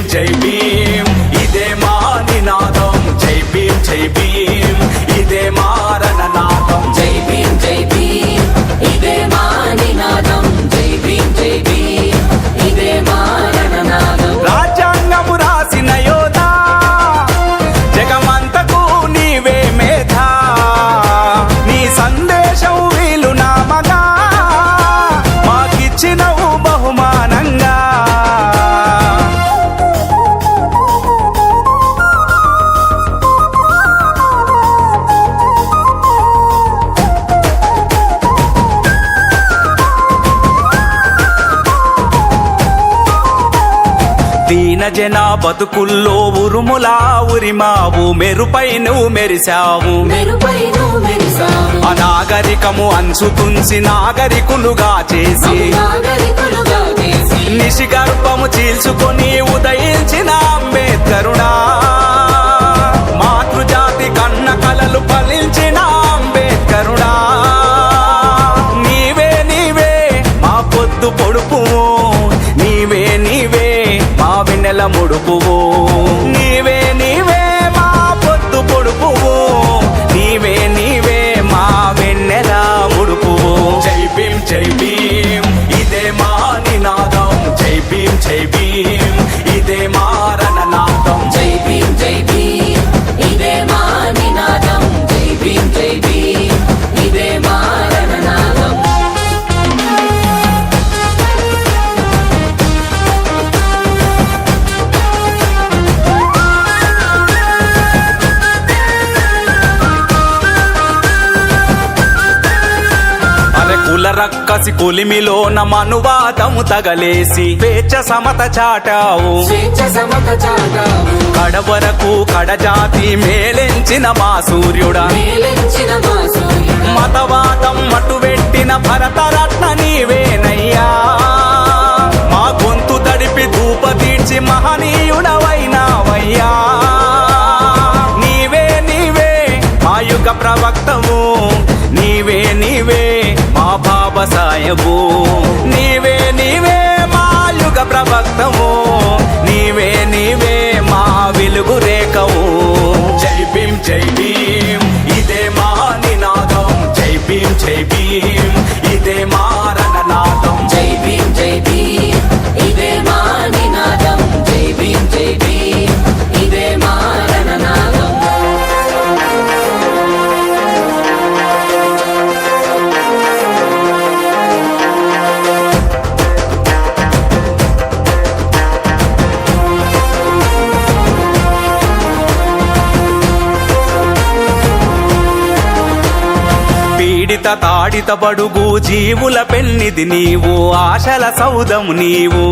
జై భీమ్ ఇదే మా నినాదం జై భీమ్ జై భీమ్ ఇదే మా రణనాదం జై భీమ్ ఇదే మా నినాదం జై భీమ్ ఇదే మా రణనాదం రాజ్యాంగము రాసిన యోధా జగమంతకు నీవే మేధా నీ సందేశం వీలు నామగా మాకిచ్చినవు బహుమానంగా దీన జన బతుకుల్లో ఉరుములా ఉరిమావు మెరుపై నువ్వు మెరిశావు అనాగరికము అంచు తుంచి నాగరికులుగా చేసి నిశిగర్భము చీల్చుకొని ఉదయించిన అంబేద్కరుడా మాతృజాతి కన్న కలలు ఫలించిన అంబేద్కరుడా నీవే నీవే మా పొద్దు పొడుపు నీవే నీవే మా వెన్నెల ముడుపువు నీవే నీవే మా పొద్దు పొడుపువు నీవే నీవే మా వెన్నెల ముడుపువు జై భీమ్ ఇదే మా నినాదం జై భీమ్ ఇదే మా రణనాదం జై భీమ్ ఇదే మా నినాదం జై భీమ్ ఇదే మా రణనాదం కుల రక్కసి కొలిమిలోన మనువాదము తగలేసి స్వేచ్ఛ సమత చాటావు కడవరకు కడజాతి మేలెంచిన మా సూర్యుడా మతవాదం మటువెట్టిన భరతరత్న నీవేనయ్యా మా గొంతు తడిపి ధూప తీర్చి మహనీయుడవైనావయ్యా నీవే నీవే మా యుగ ప్రవక్తవు నీవే నీవే మా బాబసాయవు నీవే నీవే మా యుగ ప్రవక్తము నీవే నీవే మా వెలుగు రేఖవు జై భీమ్ ఇదే మా నినాదం జై భీమ్ ఇదే మా రణనాదం జై భీమ్ ఇదే మా నినాదం జై భీమ్ ఇదే మా రణనాదం పీడిత తాడిత బడుగు జీవుల పెన్నిది నీవు ఆశల సౌదము నీవు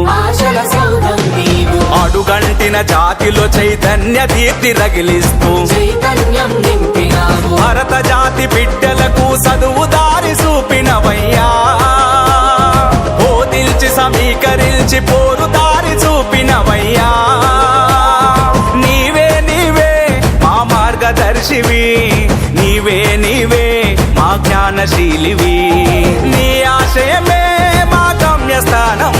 అడుగంటిన జాతిలో చైతన్య దీప్తి రగిలిస్తూ భరత జాతి బిడ్డలకు చదువు దారి చూపినవయ్యా బోధించి సమీకరించి పోరు దారి చూపినవయ్యా నీవే నీవే మా మార్గదర్శివి నీవే నీవే మా జ్ఞానశీలివి నీ ఆశయమే మా గమ్యస్థానం